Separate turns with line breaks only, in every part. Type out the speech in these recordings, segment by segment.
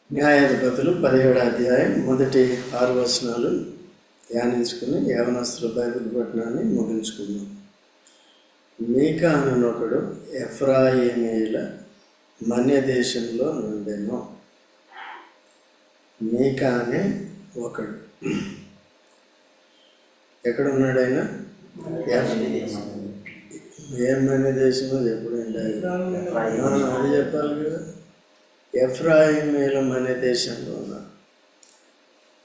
న్యాయాధిపతులు 17వ అధ్యాయం మొదటి 6 వచనాలు ధ్యానించుకుని యవనస్తుల బైబిల్ పఠనాన్ని ముగించుకుందాం. మీకా అనునొకడు ఎఫ్రాయిమీల మన్య దేశంలో నుండెను. మీకా అనే ఒకడు ఎక్కడున్నాడైనా? ఏం మన్య దేశమో ఎప్పుడండి అది చెప్పాలి కదా. ఎఫ్రాయిమీల మన్య దేశంలో ఉన్నాడు.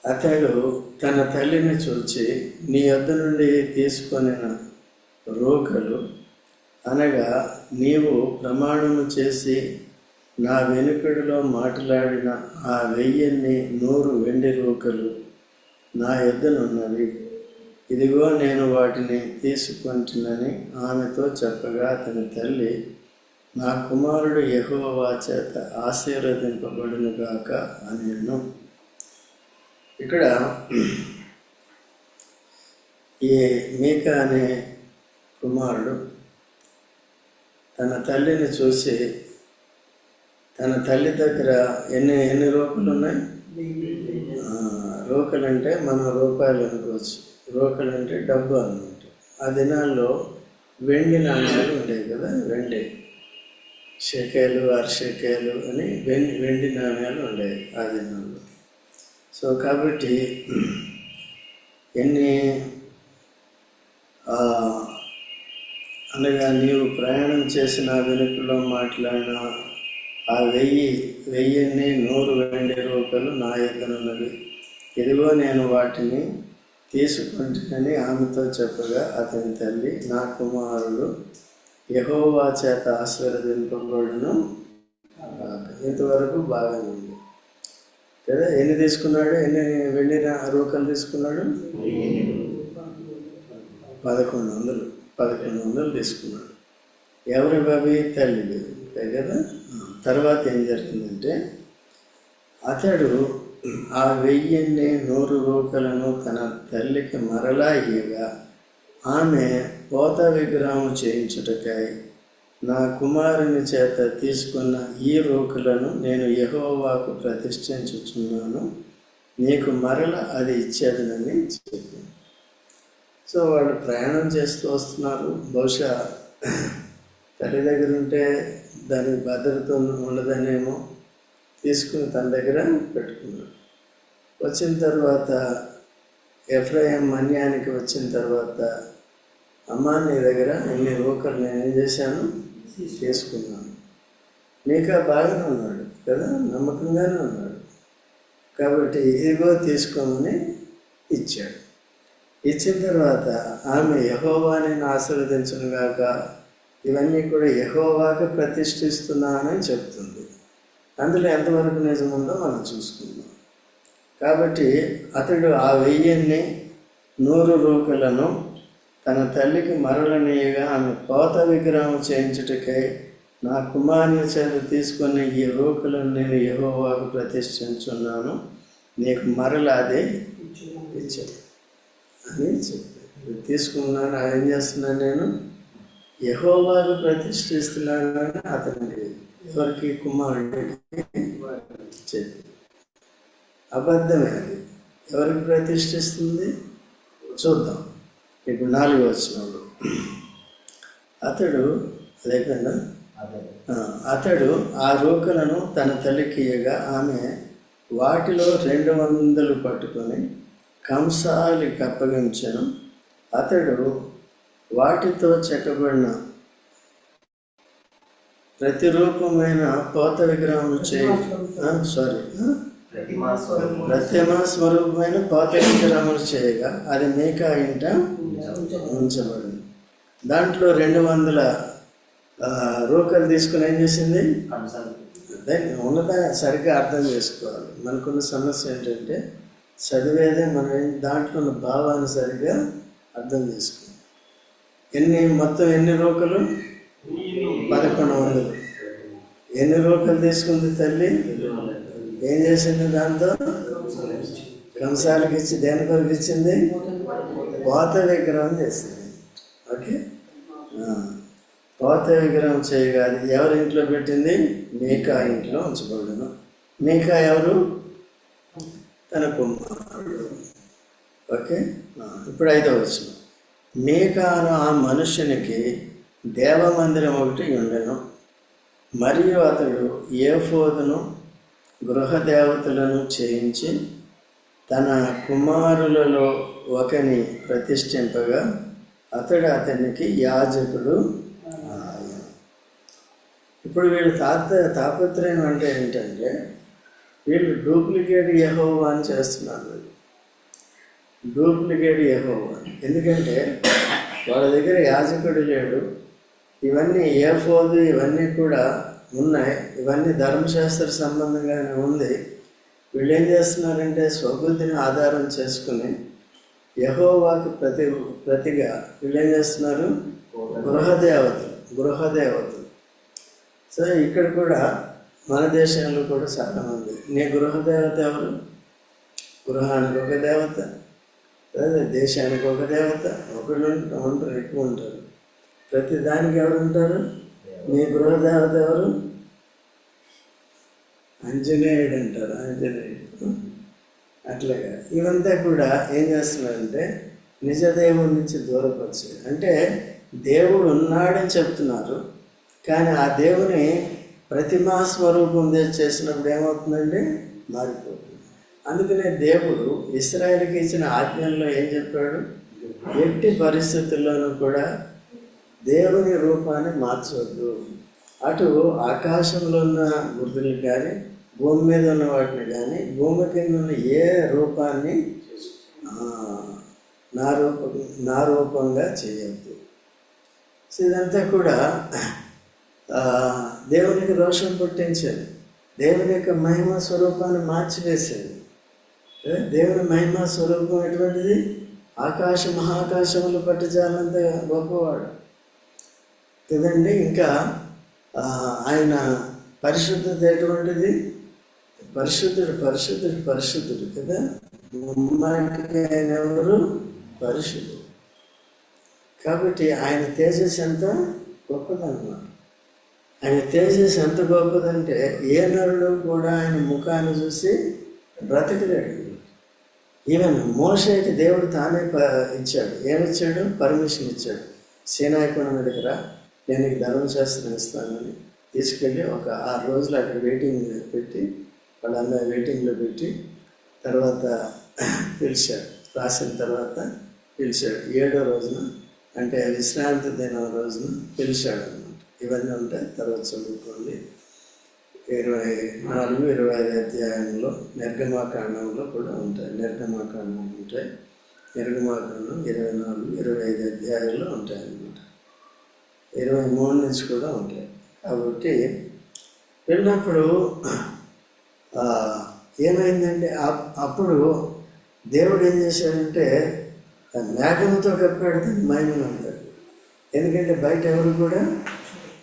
అతడు తన తల్లిని చూచి, నీ యొద్ద నుండి తీసుకొనిన రోకలు అనగా నీవు ప్రమాణము చేసి నా వెనుకడిలో మాట్లాడిన ఆ 1,100 వెండి రోకలు నా యొద్దనున్నవి. ఇదిగో నేను వాటిని తీసుకుంటునని ఆమెతో చెప్పగా అతని తల్లి, నా కుమారుడు యెహోవా చేత ఆశీర్వదింపబడును గాక అనెను. ఇక్కడ ఈ మీకా అనే కుమారుడు తన తల్లిని చూసి, తన తల్లి దగ్గర ఎన్ని రోకలు ఉన్నాయి? రోకలు అంటే మనం రూపాయలు అనుకోవచ్చు. రోకలు అంటే డబ్బు అన్నమాట. ఆ దినాల్లో వెండి నాణ్యాలు ఉండేవి కదా, వెండి షెకేలు, అరషెకేలు అని వెండి నాణ్యాలు ఉండేవి ఆ దినాల్లో. సో కాబట్టి అనగా నీవు ప్రయాణం చేసిన వెనుకలో మాట్లాడిన ఆ 1,100 వెండి రూపాయలు నా యొద్దనున్నవి. ఇదిగో నేను వాటిని తీసుకుంటునని ఆమెతో చెప్పగా అతని తల్లి, నా కుమారుడు యెహోవా చేత ఆశీర్వదింపబడును. ఇంతవరకు బాగానే ఉంది కదా. ఎన్ని తీసుకున్నాడు? ఎన్ని వెండి రూకలు తీసుకున్నాడు? 1100 తీసుకున్నాడు. ఎవరి బాబీ? తల్లి కదా. తర్వాత ఏం జరిగిందంటే, అతడు ఆ 1,100 రూకలను తన తల్లికి మరలా ఇయ్యగా ఆమె పోత విగ్రహం చేయించుటకై, నా కుమారుని చేత తీసుకున్న ఈ రోకలను నేను యెహోవాకు ప్రతిష్ఠించుచున్నాను, నీకు మరల అది ఇచ్చేదనని చెప్పింది. సో వాళ్ళు ప్రయాణం చేస్తూ వస్తున్నారు. బహుశా తల్లి దగ్గర ఉంటే దానికి భద్రత ఉండదనేమో తీసుకుని తన దగ్గర పెట్టుకున్నాడు. వచ్చిన తర్వాత ఎఫ్రాయిం మన్యానికి వచ్చిన తర్వాత, అమ్మా నీ దగ్గర ఇన్ని రోకలు నేనేం చేశాను? తీసుకున్నాను. మీకా బాగానే ఉన్నాడు కదా, నమ్మకంగానే ఉన్నాడు. కాబట్టి ఇదిగో తీసుకోమని ఇచ్చాడు. ఇచ్చిన తర్వాత ఆమె యెహోవాని ఆశీర్వదించును గాక, ఇవన్నీ కూడా యెహోవాకి ప్రతిష్ఠిస్తున్నానని చెప్తుంది. అందులో ఎంతవరకు నిజముందో మనం చూసుకుందాం. కాబట్టి అతడు ఆ 1,100 రూకలను తన తల్లికి మరలనీయగా ఆమె పోత విగ్రహం చేయించుటకై, నా కుమారుని చేత తీసుకుని ఈ రూకలను నేను యెహోవాకు ప్రతిష్ఠించున్నాను, నీకు మరల అదే ఇచ్చాను అని చెప్పి తీసుకున్నాను. ఏం చేస్తున్నాను? నేను యెహోవాకు ప్రతిష్ఠిస్తున్నానని అతనికి, ఎవరికి? కుమారుడికి చెప్పి. అబద్ధమే అది. ఎవరికి ప్రతిష్ఠిస్తుంది చూద్దాం. ఇప్పుడు 4వ వచనంలో అతడు అదైపోయిందా? అతడు ఆ రూకలను తన తల్లికి ఇయ్యగా ఆమె వాటిలో 200 పట్టుకొని కంసాలికి అప్పగించెను. అతడు వాటితో చెక్కబడిన ప్రతిరూపమైన పోత విగ్రహం ప్రతిమా స్వరూపమైన పోత విగ్రహములు చేయగా అది మీకా ఇంట ఉంచబడింది. దాంట్లో 200 రూకలు తీసుకుని ఏం చేసింది? దాన్ని ఉన్నదా సరిగ్గా అర్థం చేసుకోవాలి. మనకున్న సమస్య ఏంటంటే, చదివేదే మనం దాంట్లో ఉన్న భావాన్ని సరిగ్గా అర్థం చేసుకోవాలి. మొత్తం ఎన్ని రూకలు? 1100. ఎన్ని రూకలు తీసుకుంది తల్లి? ఏం చేసింది? దాంతో కంసాలకి ఇచ్చి దేని కొరకు ఇచ్చింది? పోత విగ్రహం చేసింది. ఓకే, పోత విగ్రహం చేయగా అది ఎవరి ఇంట్లో పెట్టింది? మీకా ఇంట్లో ఉంచబడును. మీకా ఎవరు? తన కుమారుడు. ఓకే, ఇప్పుడు 5వ వచనం. మీకాను ఆ మనుష్యునికి దేవమందిరం ఒకటి ఉండెను, మరియు అతడు ఏఫోదును గృహదేవతలను చేయించి తన కుమారులలో ఒకని ప్రతిష్ఠింపగా అతడు అతనికి యాజకుడు ఆయన. ఇప్పుడు వీళ్ళు తాపత్రయం అంటే ఏంటంటే, వీళ్ళు డూప్లికేట్ యెహోవా అని చేస్తున్నారు. డూప్లికేట్ యెహోవా ఎందుకంటే వాళ్ళ దగ్గర యాజకుడు లేడు, ఇవన్నీ ఏఫోదు ఇవన్నీ కూడా ఉన్నాయి, ఇవన్నీ ధర్మశాస్త్ర సంబంధంగానే ఉంది. వీళ్ళు ఏం చేస్తున్నారంటే స్వబుద్ధిని ఆధారం చేసుకుని యెహోవాకు ప్రతిగా వీళ్ళు ఏం చేస్తున్నారు? గృహదేవతలు. సో ఇక్కడ కూడా మన దేశంలో కూడా చాలామంది, నీ గృహదేవత ఎవరు? గృహానికి ఒక దేవత, దేశానికి ఒక దేవత, ఒకళ్ళు ఉంటారు, ఎక్కువ ఉంటారు. ప్రతి దానికి ఎవరు ఉంటారు? నీ గృహదేవత ఎవరు? ఆంజనేయుడు అంటారు, ఆంజనేయుడు. అట్లాగా ఇవంతా కూడా ఏం చేస్తున్నారంటే నిజ దేవుడి నుంచి దూరపరిచేది. అంటే దేవుడు ఉన్నాడని చెప్తున్నారు, కానీ ఆ దేవుని ప్రతిమా స్వరూపం చేసినప్పుడు ఏమవుతుందండి? మారిపోతుంది. అందుకనే దేవుడు ఇశ్రాయేలుకి ఇచ్చిన ఆజ్ఞల్లో ఏం చెప్పాడు? ఎట్టి పరిస్థితుల్లోనూ కూడా దేవుని రూపాన్ని మార్చవద్దు. అటు ఆకాశంలో ఉన్న గుర్తులు కానీ, భూమి మీద ఉన్న వాటిని కానీ, భూమి కింద ఉన్న ఏ రూపాన్ని నా రూపంగా చేయొద్దు. సో ఇదంతా కూడా దేవునికి రోషం పుట్టించేది, దేవుని యొక్క మహిమ స్వరూపాన్ని మార్చివేసేది. దేవుని మహిమ స్వరూపం ఎటువంటిది? మహాకాశములు పట్టుచాలంత గొప్పవాడు కదండి. ఇంకా ఆయన పరిశుద్ధత ఎటువంటిది? పరిశుద్ధుడు కదా. ఆయన ఎవరు? పరిశుద్ధుడు. కాబట్టి ఆయన తేజస్సు ఎంత గొప్పదన్నమాట. ఆయన తేజస్సు ఎంత గొప్పదంటే ఏ నరుడు కూడా ఆయన ముఖాన్ని చూసి బ్రతకలేడు. ఈవెన్ మోషేకి దేవుడు తానే ఇచ్చాడు. ఏమిచ్చాడు? పర్మిషన్ ఇచ్చాడు. సీనాయి కొండ మీదకి రా, నేను నీకు ధర్మశాస్త్రం ఇస్తానని తీసుకెళ్ళి ఒక 6 రోజులు అక్కడ వెయిటింగ్ పెట్టి, వాళ్ళందరూ వెయిటింగ్లో పెట్టి తర్వాత పిలిచాడు. రాసిన తర్వాత పిలిచాడు. 7వ రోజున అంటే విశ్రాంతి దినం రోజున పిలిచాడు అన్నమాట. ఇవన్నీ ఉంటాయి, తర్వాత చదువుకోండి. 24, 25 అధ్యాయంలో నిర్గమాకాండంలో కూడా ఉంటాయి. నిర్గమాకాండం 24, 25 అధ్యాయాల్లో ఉంటాయి అన్నమాట. 23 నుంచి కూడా ఉంటాయి. కాబట్టి వెళ్ళినప్పుడు ఏమైందంటే అప్పుడు దేవుడు ఏం చేశాడంటే మేఘంతో కప్పాడు దాన్ని మహిమనంతా. ఎందుకంటే బయట ఎవరు కూడా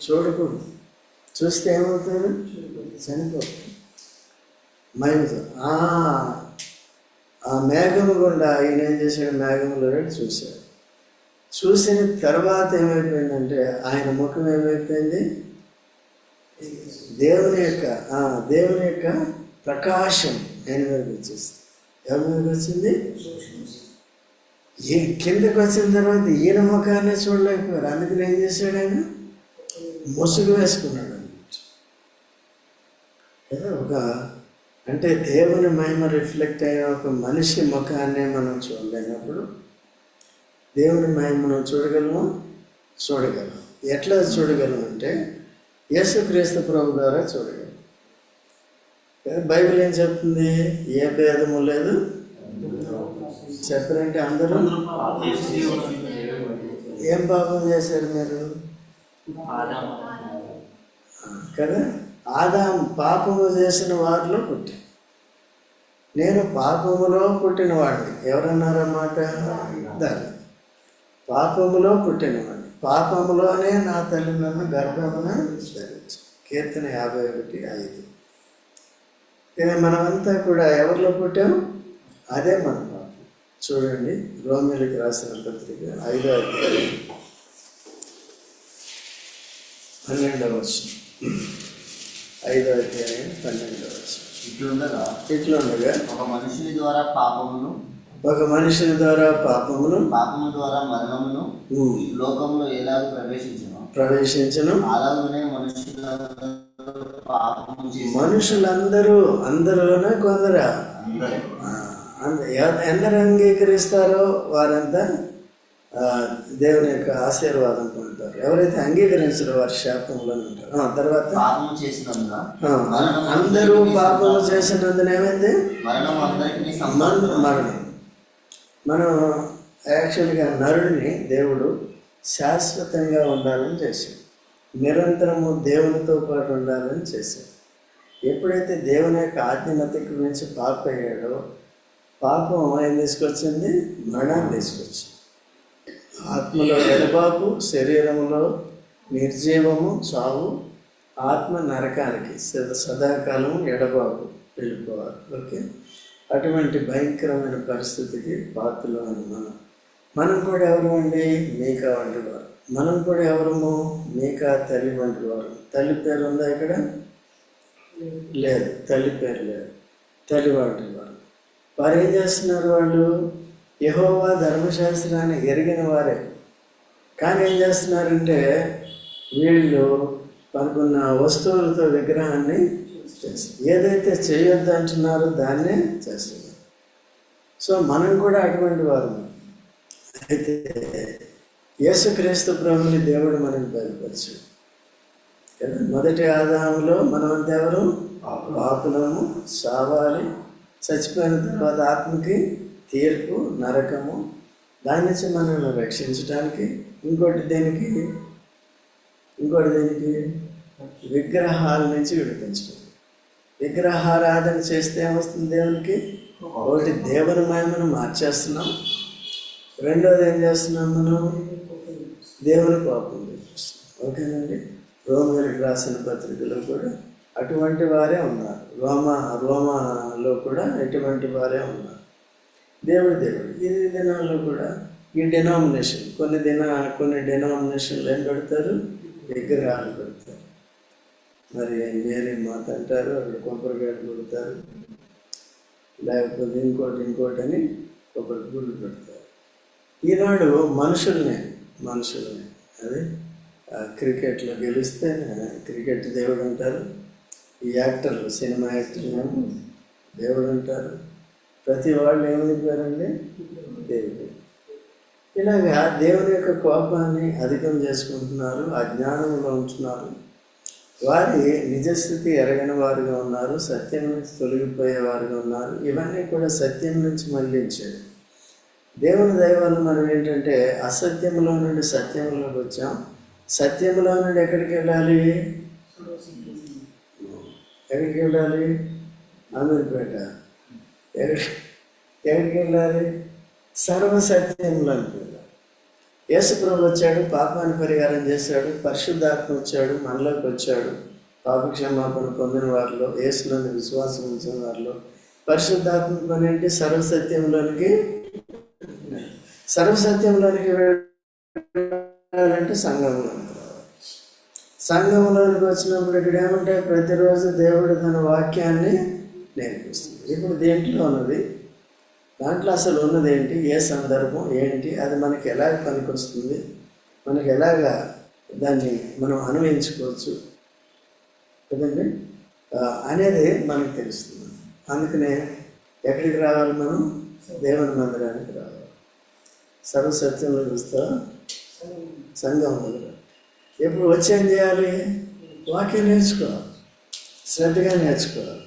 చూడకూడదు, చూస్తే ఏమవుతారు? చనిపోతారు మహిమతో. ఆ మేఘము గుండా ఈయన ఏం చేశాడు? మేఘంలో చూశాడు. చూసిన తర్వాత ఏమైపోయిందంటే ఆయన ముఖం ఏమైపోయింది? దేవుని యొక్క ప్రకాశం ఆయన మీదకి వచ్చేసింది. ఎవరి మీదకి వచ్చింది? కిందకి వచ్చిన తర్వాత ఈయన ముఖాన్ని చూడలేకపోయారు. అందుకని ఏం చేశాడు? ఆయన ముసుగు వేసుకున్నాడు అన్నమాట కదా. అంటే దేవుని మహిమ రిఫ్లెక్ట్ అయిన ఒక మనిషి ముఖాన్ని మనం చూడలేనప్పుడు దేవుని మహిమ మనం చూడగలం. ఎట్లా చూడగలం అంటే యేసుక్రీస్తు ప్రభు ద్వారా చూడగలం. బైబిల్ ఏం చెప్తుంది? ఏ భేదము లేదు. చెప్పారంటే అందరూ ఏం పాపం చేశారు మీరు కదా. ఆదాము పాపము చేసిన వారిలో పుట్టి, నేను పాపములో పుట్టిన వాడిని. ఎవరన్నారన్నమాట? దాన్ని పాపములో పుట్టినవాడిని, పాపములోనే నా తల్లి నన్ను గర్భమున ధరించు. కీర్తన 51:5. మనమంతా కూడా ఎవరిలో పుట్టాం? అదే మన పాపం. చూడండి, రోమీయులకు రాసిన పత్రిక 5వ అధ్యాయం 12వ వచనం. 5వ అధ్యాయం 12వ వచనం.
ఇట్లుండగా
ఒక
మనుషుని ద్వారా పాపమును, పాపము ద్వారా మరణమును లోకంలో ఎలాగ ప్రవేశించును అలాగనే
అందరూనే కొందరా ఎందరు అంగీకరిస్తారో వారంతా దేవుని యొక్క ఆశీర్వాదం పొందుతారు. ఎవరైతే అంగీకరించారో వారి శాపంలో ఉంటారు. తర్వాత అందరూ పాపము చేసినందున ఏమైంది? మరణం. మనం యాక్చువల్గా నరుడిని దేవుడు శాశ్వతంగా ఉండాలని చేశాడు. నిరంతరము దేవునితో పాటు ఉండాలని చేశాడు. ఎప్పుడైతే దేవుని యొక్క ఆజ్ఞను అతిక్రమించి పాపం అయ్యాడో, పాపం ఏం తీసుకొచ్చింది? మరణాన్ని తీసుకొచ్చింది. ఆత్మలో ఎడబాపు, శరీరంలో నిర్జీవము, చావు, ఆత్మ నరకానికి సదాకాలము ఎడబాపు వెళ్ళిపోవాలి. ఓకే, అటువంటి భయంకరమైన పరిస్థితికి పాత్రలో మనం కూడా ఎవరు అండి? మీకా వంటి వారు. మనం కూడా ఎవరము? మీకా తల్లి వంటి వారు. తల్లి పేరు ఉందా ఇక్కడ? లేదు, తల్లి పేరు లేదు. తల్లి వంటి వారు. వారు ఏం చేస్తున్నారు? వాళ్ళు యెహోవా ధర్మశాస్త్రాన్ని ఎరిగిన వారే, కానీ ఏం చేస్తున్నారంటే వీళ్ళు పనుకున్న వస్తువులతో విగ్రహాన్ని చేస్తారు. ఏదైతే చేయొద్దు అంటున్నారో దాన్నే చేస్తున్నారు. సో మనం కూడా అటువంటి వారు. అయితే యేసుక్రీస్తు ప్రభుని దేవుడు మనకు బయలుపరిచాడు కదా. మొదటి ఆదాములో మనమంతా ఎవరు? పాపులము, సావాలి, చచ్చిపోయిన తర్వాత ఆత్మకి తీర్పు, నరకము. దాని నుంచి మనల్ని రక్షించడానికి ఇంకోటి దేనికి? విగ్రహాల నుంచి విడిపించడం. విగ్రహారాధన చేస్తే ఏమొస్తుంది దేవునికి? ఒకటి, దేవుని మహిమను మార్చేస్తున్నాం. రెండోది ఏం చేస్తున్నాం? మనం దేవుని కోపం తెప్పిస్తున్నాం. ఓకేనండి. రోమీయులకు రాసిన పత్రికలో కూడా అటువంటి వారే ఉన్నారు. రోమాలో కూడా ఎటువంటి వారే ఉన్నారు. దేవుడు ఈ దినాల్లో కూడా ఈ డినామినేషన్ కొన్ని డినామినేషన్లు ఏం పెడతారు? విగ్రహాలు పెడతారు. మరి మేరీ మాత అంటారు, అక్కడ కొబ్బరికాయలు కొడతారు, లేకపోతే ఇంకోటి అని కొబ్బరి గుళ్ళు పెడతారు. ఈనాడు మనుషుల్ని అది క్రికెట్లో గెలిస్తే క్రికెట్ దేవుడు అంటారు. ఈ యాక్టర్లు, సినిమా యాక్టర్లు దేవుడు అంటారు. ప్రతి వాళ్ళు ఏమైపోయారండి? దేవుడు. ఇలాగా దేవుని యొక్క కోపాన్ని అధికం చేసుకుంటున్నారు, అజ్ఞానంలో ఉంటున్నారు. వారి నిజస్థితి ఎరగని వారుగా ఉన్నారు, సత్యం నుంచి తొలగిపోయేవారుగా ఉన్నారు. ఇవన్నీ కూడా సత్యం నుంచి మళ్ళించాడు. దేవుని దయ వల్ల మనం ఏంటంటే అసత్యంలో నుండి సత్యంలోకి వచ్చాం. సత్యంలో నుండి ఎక్కడికి వెళ్ళాలి? అమీర్పేట. ఎక్కడికి వెళ్ళాలి? సర్వసత్యంలోకి వెళ్ళాలి. యేసుప్రభు వచ్చాడు, పాపాన్ని పరిహారం చేశాడు, పరిశుద్ధాత్మ వచ్చాడు, మనలోకి వచ్చాడు. పాపక్షమాపణ పొందిన వారిలో, యేసులోని విశ్వాసం ఉంచిన వారిలో పరిశుద్ధాత్మ పని ఏంటి? సర్వసత్యంలోనికి వెళ్ళాలంటే సంఘంలోనికి వచ్చినప్పుడు ఇక్కడ ఏమంటాయి? ప్రతిరోజు దేవుడు తన వాక్యాన్ని నేర్పిస్తుంది. ఇప్పుడు దేంట్లో ఉన్నది? దాంట్లో అసలు ఉన్నది ఏంటి? ఏ సందర్భం ఏంటి? అది మనకి ఎలాగ పనికొస్తుంది? మనకి ఎలాగా దాన్ని మనం అన్వయించుకోవచ్చు కదండి అనేది మనకు తెలుస్తుంది. అందుకనే ఎక్కడికి రావాలి? మనం దేవుని మందిరానికి రావాలి. సర్వసత్యంలో చూస్తా సంఘంలో ఎప్పుడు వచ్చి ఏం చేయాలి? వాక్యం నేర్చుకోవాలి, శ్రద్ధగా నేర్చుకోవాలి.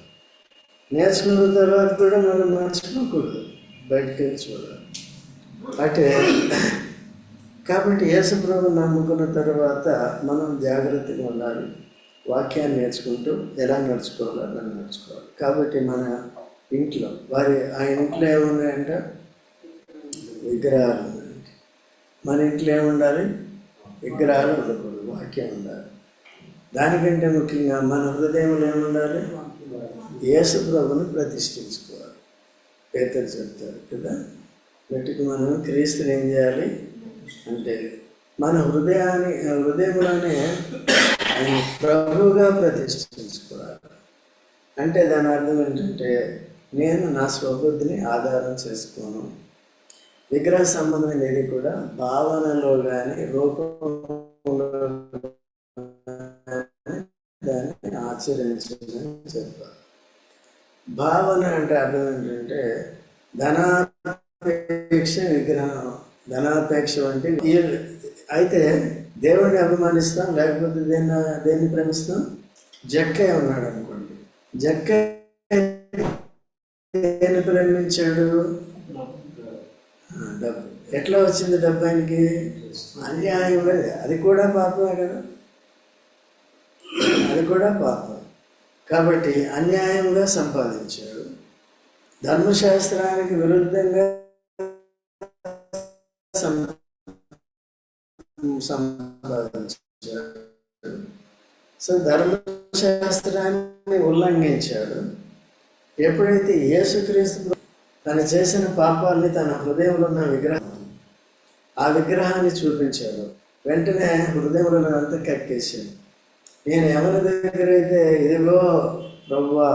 నేర్చుకున్న తర్వాత కూడా మనం మర్చిపోకూడదు, బయటకు వెళ్ళి చూడాలి. అంటే కాబట్టి యేసుప్రభుని నమ్ముకున్న తర్వాత మనం జాగ్రత్తగా ఉండాలి. వాక్యాన్ని నేర్చుకుంటూ ఎలా నడుచుకోవాలో అలా నడుచుకోవాలి. కాబట్టి మన ఇంట్లో ఆ ఇంట్లో ఏమున్నాయంటే విగ్రహాలు ఉన్నాయండి. మన ఇంట్లో ఏముండాలి? విగ్రహాలు ఉండకూడదు, వాక్యం ఉండాలి. దానికంటే ముఖ్యంగా మన హృదయంలో ఏముండాలి? యేసుప్రభుని ప్రతిష్ఠించుకోవాలి. పేతురు చెప్తారు కదా, గట్టికి మనం క్రీస్తుని ఏం చేయాలి అంటే మన హృదయంలోనే ఆయన ప్రభువుగా ప్రతిష్ఠించుకోవాలి. అంటే దాని అర్థం ఏంటంటే నేను నా స్వబుద్ధిని ఆధారం చేసుకోను. విగ్రహ సంబంధమైన ఏది కూడా భావనలో కానీ రూపంలో దాన్ని ఆచరించదని చెప్పారు. భావన అంటే అర్థం ఏంటంటే ధనాపేక్ష విగ్రహం, ధనాపేక్ష వంటి. అయితే దేవుడిని అభిమానిస్తాం, లేకపోతే దేన్ని ప్రేమిస్తాం? జక్కయ్య ఉన్నాడు అనుకోండి, జక్కయ్య ప్రేమించాడు డబ్బు. ఎట్లా వచ్చింది డబ్బు ఆయనకి? అన్యాయం. అది కూడా పాపమే కదా, అది కూడా పాపం. కాబట్టి అన్యాయంగా సంపాదించాడు, ధర్మశాస్త్రానికి విరుద్ధంగా సంపాదించాడు. సో ధర్మశాస్త్రాన్ని ఉల్లంఘించాడు. ఎప్పుడైతే యేసుక్రీస్తు తను చేసిన పాపాలని తన హృదయంలో ఉన్న విగ్రహం, ఆ విగ్రహాన్ని చూపించాడు, వెంటనే హృదయంలో అంతా కక్కేసాడు. నేను ఎవరి దగ్గర అయితే ఇదిగో ప్రభువా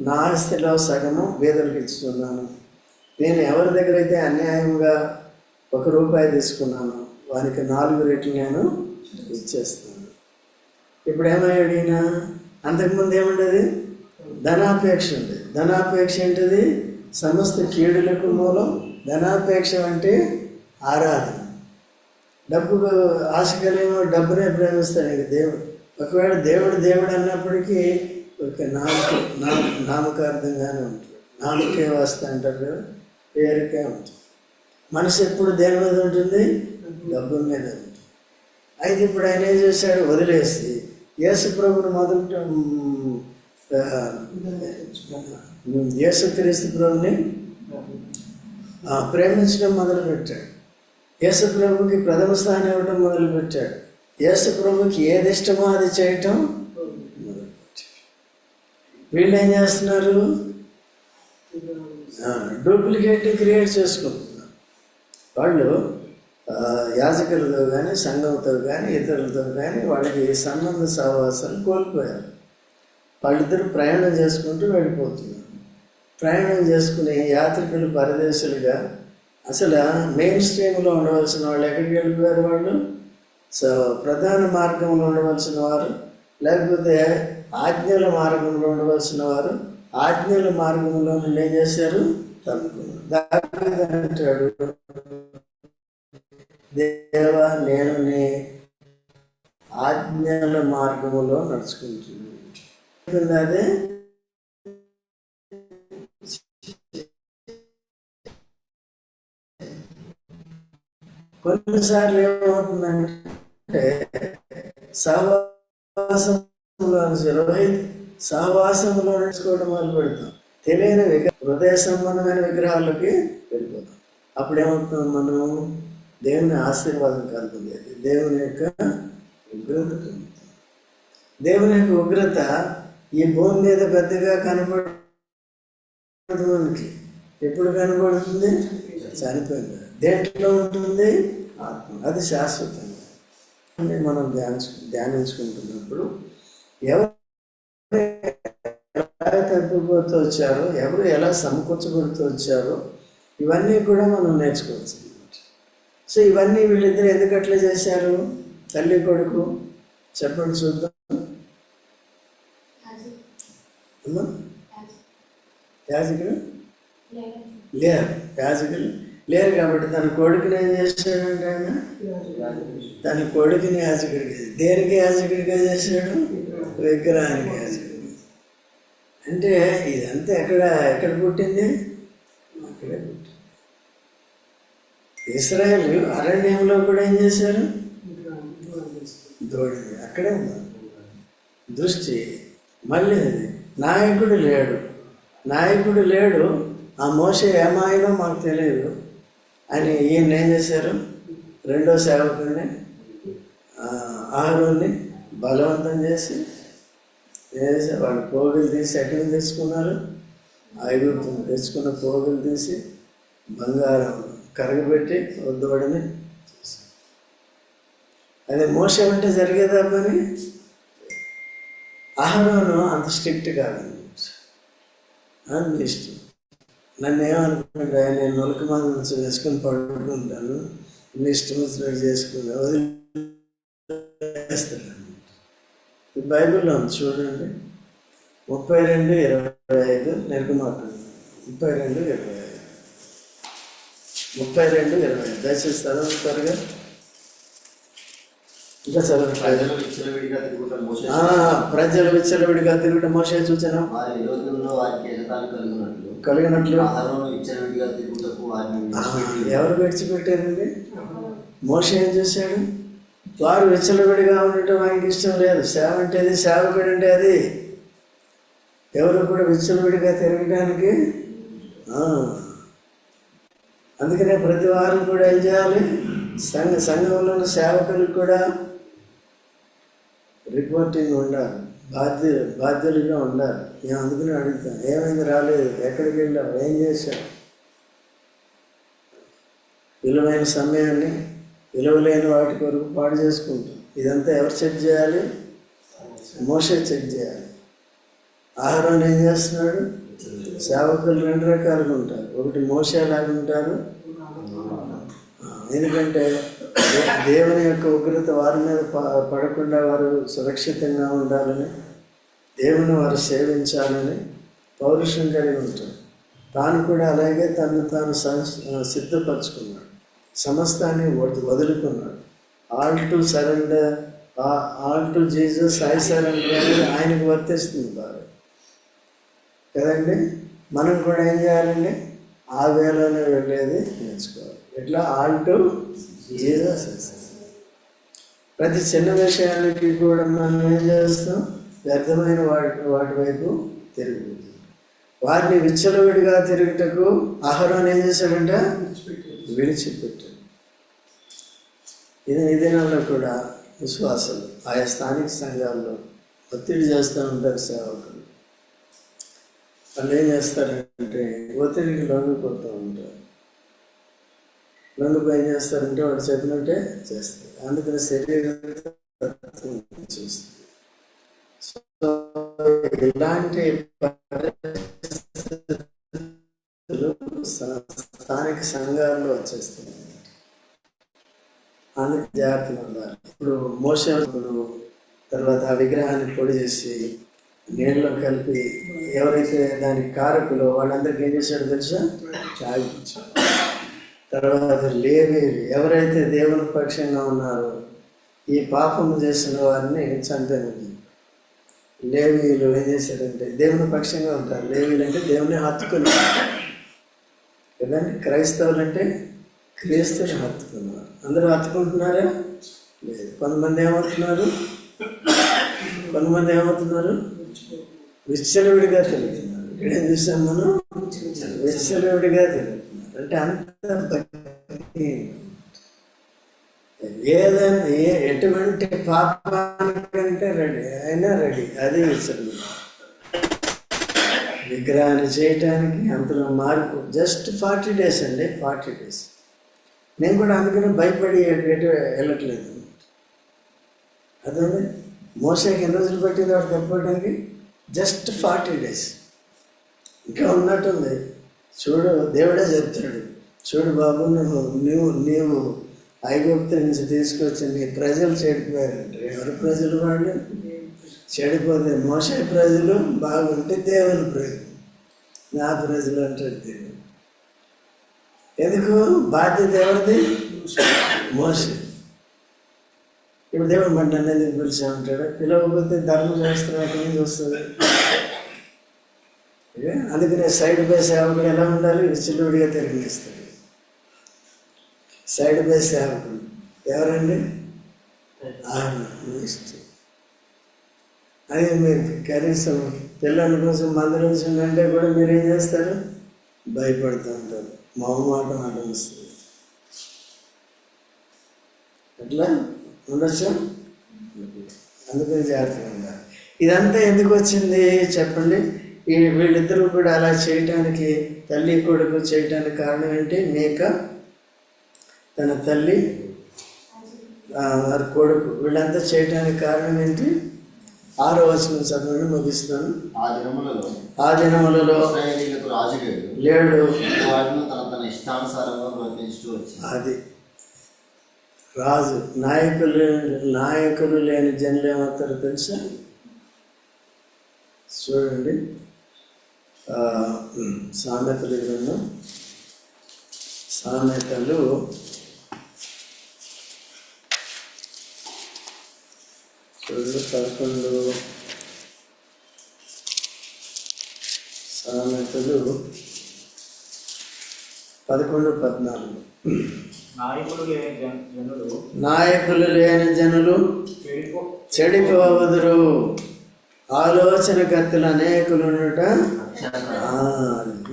నా ఆస్తిలో సగము బీదలకు ఇస్తున్నాను, నేను ఎవరి దగ్గర అయితే అన్యాయంగా ₹1 తీసుకున్నాను వానికి 4 రెట్లు నేను ఇచ్చేస్తాను. ఇప్పుడు ఏమయ్యాడు ఈయన? అంతకుముందు ఏముండేది? ధనాపేక్ష ఉంది. ధనాపేక్ష ఏంటిది? సమస్త కీడులకు మూలం. ధనాపేక్ష అంటే ఆరాధన. డబ్బు ఆశ కలిగిన డబ్బునే ప్రేమిస్తాడు ఇక దేవుడు. ఒకవేళ దేవుడు అన్నప్పటికీ ఒక నామకార్థంగానే ఉంటుంది. నామకే వస్తా అంటారు కదా, పేరుకే ఉంటుంది. మనసు ఎప్పుడు దేని మీద ఉంటుంది? డబ్బు మీద ఉంటుంది. అయితే ఇప్పుడు ఆయన ఏం చేశాడు? వదిలేసి యేసు ప్రభుని యేసుక్రీస్తు ప్రభుని ప్రేమించడం మొదలుపెట్టాడు. యేసు ప్రభుకి ప్రథమ స్థానం ఇవ్వడం మొదలుపెట్టాడు. యేసు ప్రభుకి ఏది ఇష్టమో అది చేయటం మొదలుపెట్టాడు. వీళ్ళు ఏం చేస్తున్నారు? డూప్లికేట్ క్రియేట్ చేసుకుంటున్నారు. వాళ్ళు యాజకులతో కానీ సంఘంతో కానీ ఇతరులతో కానీ వాళ్ళకి సంబంధ సహవాసాలు కోల్పోయారు. వాళ్ళిద్దరూ ప్రయాణం చేసుకుంటూ వెళ్ళిపోతున్నారు. ప్రయాణం చేసుకుని యాత్రికులు పరదేశులుగా అసలు మెయిన్ స్ట్రీమ్లో ఉండవలసిన వాళ్ళు ఎక్కడికి వెళ్ళిపోయారు? వాళ్ళు ప్రధాన మార్గంలో ఉండవలసిన వారు, లేకపోతే ఆజ్ఞల మార్గంలో ఉండవలసిన వారు ఆజ్ఞల మార్గంలో నుండి ఏం చేశారు? తప్పుకున్నారు. దావీదు అంటాడు, దేవా నేను నీ ఆజ్ఞల మార్గములో నడుచుకుంటున్నాను. అదే కొన్నిసార్లు ఏమవుతుందంటే సహవాసంలో నడుచుకోవడం మొదలు పెడతాం. తెలియని హృదయ సంబంధమైన విగ్రహాలకి వెళ్ళిపోతాం. అప్పుడు ఏమవుతుంది? మనం దేవుని ఆశీర్వాదం కలుగుతుంది, దేవుని యొక్క ఉగ్రత కలుగుతుంది. దేవుని యొక్క ఉగ్రత ఈ భూమి మీద పెద్దగా కనపడదు మనకి. ఎప్పుడు కనపడుతుంది? చనిపోయింది. దేంట్లో ఉంటుంది? ఆత్మ. అది శాశ్వతంగా. మనం ధ్యానించుకుంటున్నప్పుడు ఎవరు ఎలా తగ్గిపోతూ వచ్చారో, ఎవరు ఎలా సమకూర్చబడుతూ వచ్చారో ఇవన్నీ కూడా మనం నేర్చుకోవచ్చు. సో ఇవన్నీ వీళ్ళిద్దరు ఎందుకు అట్లా చేశారు? తల్లి కొడుకు చెప్పండి చూద్దాం. యాజకులు లేరు కాబట్టి తన కొడుకుని ఏం చేశాడంటే ఆయన తన కొడుకుని యాజకుడిగా, దేనికి యాజకుడిగా చేశాడు? విగ్రహానికి యాజకుడిగా. అంటే ఇదంతా ఎక్కడ పుట్టింది? అక్కడే పుట్టింది. ఇశ్రాయేలు అరణ్యంలో కూడా ఏం చేశారు? దూడని. అక్కడే ఉన్నారు. దృష్టి మళ్ళీ నాయకుడు లేడు. ఆ మోషే ఏమాయనో మాకు తెలియదు అని ఈయన ఏం చేశారు? రెండో సేవకుడిని ఆహారాన్ని బలవంతం చేసి వాళ్ళు పోగులు తీసి ఎక్కడి తెచ్చుకున్నారు? ఐగుప్తు తెచ్చుకున్న పోగులు తీసి బంగారం కరగబెట్టి వద్దోడని. అదే మోషే ఉంటే జరిగేదా పని? అహరోను అంత స్ట్రిక్ట్ కాదండి. నీ ఇష్టం. నన్ను ఏమనుకుంటా, నేను నొలక మంచి వేసుకొని పడుకుంటాను, నీ ఇష్టం వచ్చినట్టు చేసుకుని వదిలేస్తాను. బైబిల్లో ఉంది చూడండి, 32:25 నిర్గమాకాండం 32:25. 32:25 దయచేసి చదువుతారుగా. ఇంకా చదువు. ప్రజలు విచ్చలవిడిగా తిరుగుట మోషే చూచిన కలిగినట్లు ఎవరు విడిచిపెట్టారండి? మోషే ఏం చేశాడు? వారు విచ్చలవిడిగా ఉండటం ఆయనకి ఇష్టం లేదు. సేవ అంటే అది, సేవకుడు అంటే అది. ఎవరు కూడా విచ్చలవిడిగా తిరగడానికి. అందుకనే ప్రతి వారం కూడా ఏం చేయాలి? సంఘంలో ఉన్న సేవకులకు కూడా రిపోర్టింగ్ ఉండాలి, బాధ్యులుగా ఉండాలి. నేను అందుకనే అడుగుతాను, ఏమైంది రాలేదు, ఎక్కడికి వెళ్ళావు, ఏం చేశావు? విలువైన సమయాన్ని విలువలేని వాటి కొరకు పాడు చేసుకుంటాం. ఇదంతా ఎవరు చెక్ చేయాలి? మోషే చెక్ చేయాలి. ఆహారం ఏం చేస్తున్నాడు? సేవకులు 2 రకాలుగా ఉంటారు. ఒకటి మోషేలాగా ఉంటారు, ఎందుకంటే దేవుని యొక్క ఉగ్రత వారి మీద పడకుండా వారు సురక్షితంగా ఉండాలని, దేవుని వారు సేవించాలని పౌరుషం కలిగి ఉంటారు. తాను కూడా అలాగే తాను సిద్ధపరచుకున్నాడు, సమస్తాన్ని వదులుకున్నాడు. All to surrender, all to Jesus, I surrender అనేది ఆయనకు వర్తిస్తుంది బాగా కదండి. మనం కూడా ఏం చేయాలండి? ఆ వేళనే వెళ్ళేది నేర్చుకోవాలి. ఎట్లా? All to Jesus. ప్రతి చిన్న విషయానికి కూడా మనం ఏం చేస్తాం? వ్యర్థమైన వాటి వైపు తిరుగుతుంది. వారిని విచ్చలవిడిగా తిరుగుటకు ఆహారం ఏం చేశాడంట? విడిచిపెట్టాడు. ఈ దినాల్లో కూడా విశ్వాసాలు ఆయా స్థానిక సంఘాల్లో ఒత్తిడి చేస్తూ ఉంటారు సేవకులు. వాళ్ళు ఏం చేస్తారంటే ఒత్తిడికి లొంగిపోతూ ఉంటారు. లొంగిపోయి ఏం చేస్తారంటే వాడు చెప్పినట్టే చేస్తారు. అందుకని శరీరం చూస్తుంది. సో ఇలాంటి స్థానిక సంఘాల్లో వచ్చేస్తుంది. అందుకు జాగ్రత్తగా ఉండాలి. ఇప్పుడు మోషే తర్వాత ఆ విగ్రహాన్ని పొడి చేసి నీళ్ళలో కలిపి ఎవరైతే దానికి కారకులో వాళ్ళందరికీ ఏం చేశాడు తెలుసా? తాగించాడు. తర్వాత లేవీయులు ఎవరైతే దేవుని పక్షంగా ఉన్నారో ఈ పాపము చేసిన వారిని చంపేది. లేవీయులు ఏం చేశారంటే దేవుని పక్షంగా ఉంటారు. లేవీయులు అంటే దేవుని హత్తుకుని కదండి. క్రైస్తవులు అంటే క్రీస్తుని హత్తుకున్నారు. అందరూ హత్తుకుంటున్నారా? లేదు. కొంతమంది ఏమవుతున్నారు? విచ్చలవిడిగా తిరుగుతున్నారు. ఇక్కడేం చూసాం మనం? విచ్చలవిడిగా తిరుగుతున్నారు. అంటే అంత ఏదైనా ఎటువంటి పాపానికంటే రెడీ. అది విచ్చలవిడి. విగ్రహాన్ని చేయటానికి అంతలో మార్పు జస్ట్ 40 days అండి. 40 days. నేను కూడా అందుకని భయపడి ఎటు వెళ్ళట్లేదు. అదే మోసేకి ఎన్ని రోజులు పట్టింది వాడు తప్పడానికి? Just 40 days. ఇంకా ఉన్నట్టుంది. చూడు, దేవుడే చెప్తాడు, చూడు బాబు, నీవు ఐగుప్తు నుంచి తీసుకొచ్చి నీ ప్రజలు చెడిపోయారంటే. ఎవరి ప్రజలు? వాళ్ళు చెడిపోతే మోసే ప్రజలు, బాగుంటే దేవుని ప్రజలు. నా ప్రజలు అంటాడు దేవుడు. ఎందుకు? బాధ్యత ఎవరిది? మోసే. ఇప్పుడు దేవుడు మరి నన్ను ఎందుకు పిలిచామంటాడు? పిలవకపోతే ధర్మశాస్త్రం ఎక్కడి నుంచి వస్తుంది? అందుకనే సైడ్ బై సేవకుడు ఎలా ఉండాలి? విచ్చలవిడిగా తిరిగిస్తాడు. సైడ్ బై సేవకుడు ఎవరండి? ఇష్టం. అది మీరు కనీసం పిల్లల కోసం మందలించండి కూడా మీరు ఏం చేస్తారు? భయపడుతూ ఉంటారు. మొహమాటం అడ్డం వస్తుంది. అట్లా ఉండొచ్చు. అందుకని జాగ్రత్తగా ఉండాలి. ఇదంతా ఎందుకు వచ్చింది చెప్పండి? వీళ్ళిద్దరూ కూడా అలా చేయటానికి, తల్లి కొడుకు చేయటానికి కారణం ఏంటి? మేక తన తల్లి వారి కొడుకు వీళ్ళంతా చేయటానికి కారణం ఏంటి? 6వ వచనం చదవండి, ముగిస్తాను.
ఆ దినములలో
ఇశ్రాయేలీయులకు
రాజు
లేడు,
వాటిని తన ఇష్టానుసారంగా ప్రవర్తించుతూ వచ్చింది.
అది రాజు. నాయకులు లేని జనులు ఏమవుతారో తెలుసా? చూడండి, సామెతలు గ్రంథం, సామెతలు 11, సామెతలు 11:14. నాయకులు లేని జనులు చెడిపోవదురు, ఆలోచన కత్తులు అనేకులున్నట.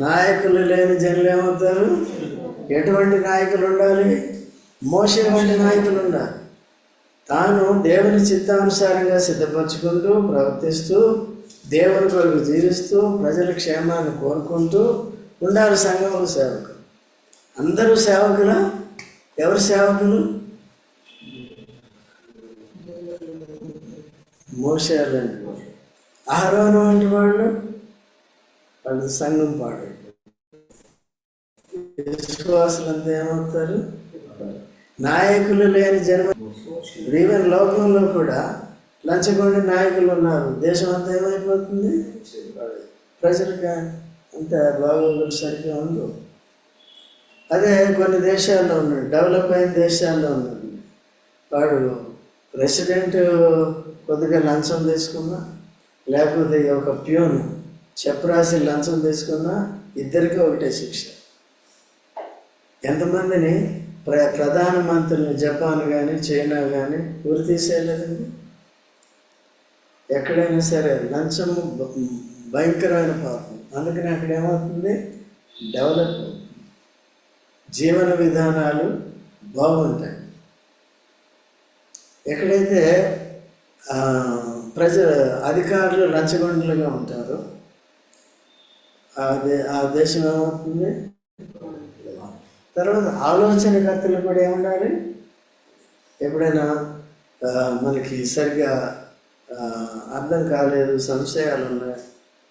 నాయకులు లేని జనులు ఏమవుతారు? ఎటువంటి నాయకులు ఉండాలి? మోషే వంటి నాయకులు ఉండాలి. తాను దేవుని చిత్తానుసారంగా సిద్ధపరచుకుంటూ ప్రవర్తిస్తూ దేవుని కొరకు జీవిస్తూ ప్రజల క్షేమాన్ని కోరుకుంటూ ఉండాలి. సంఘంలో సేవకులు అందరూ సేవకుల. ఎవరు సేవకులు? మోషే లాంటి వాళ్ళు, అహరోను వంటి వాళ్ళు సంఘం పాడు. విశ్వాసులంతా ఏమవుతారు? నాయకులు లేని జన్మ. ఈవెన్ లోకంలో కూడా లంచగొండి నాయకులు ఉన్నారు. దేశం అంతా ఏమైపోతుంది? ప్రజలకు అంత బాగోగులు సరిగ్గా ఉందో. అదే కొన్ని దేశాల్లో ఉన్నాడు, డెవలప్ అయిన దేశాల్లో ఉన్నాడు. వాడు ప్రెసిడెంట్ కొద్దిగా లంచం తీసుకున్నా, లేకపోతే ఒక ప్యూన్ చెప్పురాసి లంచం తీసుకున్నా, ఇద్దరికీ ఒకటే శిక్ష. ఎంతమందిని ప్రధానమంత్రులు జపాన్ కానీ చైనా కానీ ఊరు తీసేయలేదండి. ఎక్కడైనా సరే లంచము భయంకరమైన పాపం. అందుకని అక్కడ ఏమవుతుంది? డెవలప్, జీవన విధానాలు బాగుంటాయి. ఎక్కడైతే అధికారులు లంచగొండలుగా ఉంటారో ఆ దేశం ఏమవుతుంది? తర్వాత ఆలోచనకర్తలు కూడా ఏముండాలి? ఎప్పుడైనా మనకి సరిగ్గా అర్థం కాలేదు, సంశయాలు ఉన్నాయి,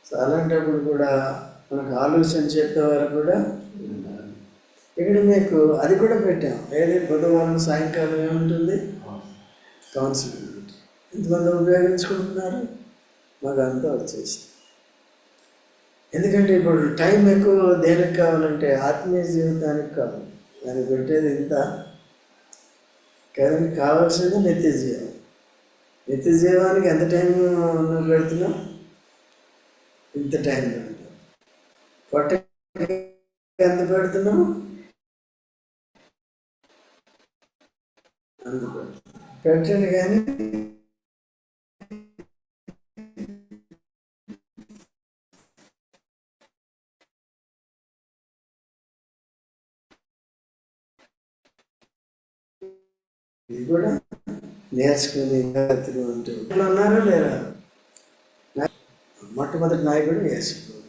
అలాంటప్పుడు కూడా మనకు ఆలోచన చెప్పేవారు కూడా. ఇక్కడ మీకు అది కూడా పెట్టాం. ఏది? బుధవారం సాయంకాలం ఏముంటుంది? కౌన్సిలింగ్. ఎంతమంది ఉపయోగించుకుంటున్నారు? మాకు అంతా వచ్చేసి. ఎందుకంటే ఇప్పుడు టైం ఎక్కువ దేనికి కావాలంటే ఆత్మీయ జీవితానికి కావాలి. దానికి పెట్టేది ఇంత కానీ కావాల్సింది నిత్య జీవం. నిత్య జీవానికి ఎంత టైం నువ్వు పెడుతున్నావు? ఇంత టైం పెడతావు. పొట్ట ఎంత పెడుతున్నావు? అంత పెట్టండి. కానీ ఇది కూడా నేర్చుకుని ఉన్నారా లేరా? మొట్టమొదటి నాయకుడు యేసుప్రభు.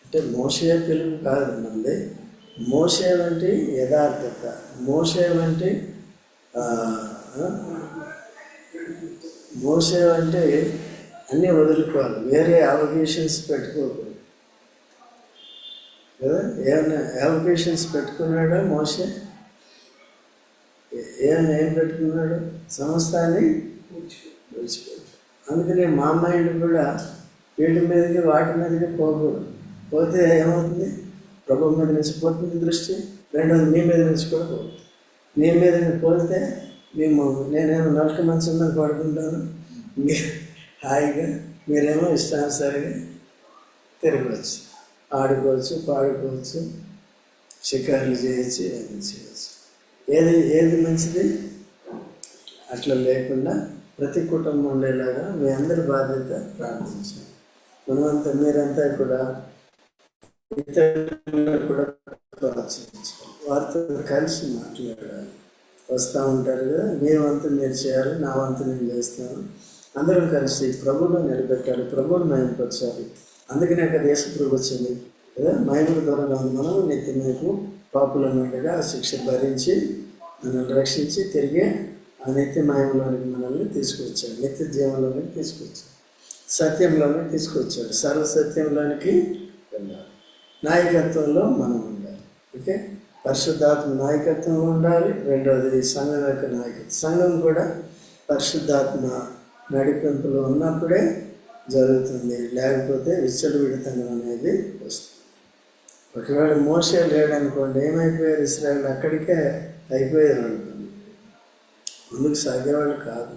అంటే మోషే పిలుపు కాదు మంది. మోషే వంటి యథార్థత, మోషే వంటి అన్నీ వదులుకోవాలి. వేరే అవకేషన్స్ పెట్టుకోకూడదు కదా. ఏమైనా అవకేషన్స్ పెట్టుకున్నాడా మోషే? ఏం పెట్టుకున్నాడు? సమస్తాన్ని విడిచిపెట్టాడు. అందుకని మా మైండ్ కూడా వీటి మీదకి వాటి మీదకి పోకూడదు. పోతే ఏమవుతుంది? ప్రభు మీద నుంచి పోతుంది దృష్టి. రెండోది మీ మీద నుంచి కూడా పోతుంది. మీ మీద పోతే నేనేమో నలక మంచం మీద పడుకుంటాను, హాయిగా మీరేమో ఇష్టానుసారిగా తిరగవచ్చు, ఆడుకోవచ్చు, పాడుకోవచ్చు, షికారులు చేయొచ్చు, ఏమి చేయవచ్చు. ఏది మంచిది? అట్లా లేకుండా ప్రతి కుటుంబం ఉండేలాగా మీ అందరి బాధ్యత ప్రార్థించాలి. మనమంతా మీరంతా కూడా ఇతరులను కూడా ప్రోత్సహించాలి, వారితో కలిసి మాట్లాడాలి. వస్తూ ఉంటారు కదా, మీ వంతు మీరు చేయాలి, నా వంతు నేను చేస్తాను. అందరం కలిసి ప్రభువును నిలబెట్టాలి, ప్రభువును మహిమపరచాలి. అందుకనే అక్కడ యేసుప్రభు వచ్చింది కదా, మహిమల ద్వారా మనం నిత్యమేకు పాపులన్నట్టుగా శిక్ష భరించి మనల్ని రక్షించి తిరిగి ఆ నిత్య మహిమలోనికి మనల్ని తీసుకొచ్చాడు, నిత్య జీవంలోనికి తీసుకొచ్చాడు. సత్యంలోకి తీసుకొచ్చాడు. సర్వసత్యంలోనికి వెళ్ళాలి. నాయకత్వంలో మనం ఉండాలి. ఓకే, పరిశుద్ధాత్మ నాయకత్వంలో ఉండాలి. రెండవది సంఘం యొక్క నాయకత్వం. సంఘం కూడా పరిశుద్ధాత్మ నడిపింపులో ఉన్నప్పుడే జరుగుతుంది, లేకపోతే విచ్చలవిడితనం అనేది వస్తుంది. ఒకవేళ మోషే లేడనుకోండి, ఏమైపోయారు ఇశ్రాయేల్? అక్కడికే అయిపోయారు అనుకోండి, ముందుకు సాగేవాళ్ళు కాదు.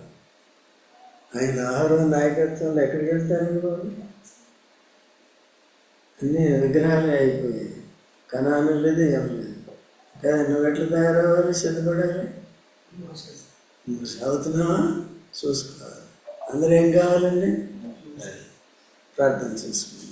ఆయన ఆహారం నాయకత్వంలో ఎక్కడికి వెళ్తారు అనుకోండి, అన్నీ విగ్రహాలే అయిపోయాయి. కణాను లేదు, ఏం లేదు. కదా, నువ్వు ఎట్లా తయారవ్వాలి? సిద్ధపడాలి. అవుతున్నావా? చూసుకోవాలి. అందరూ ఏం కావాలండి? ప్రార్థన చేసుకుంటాం.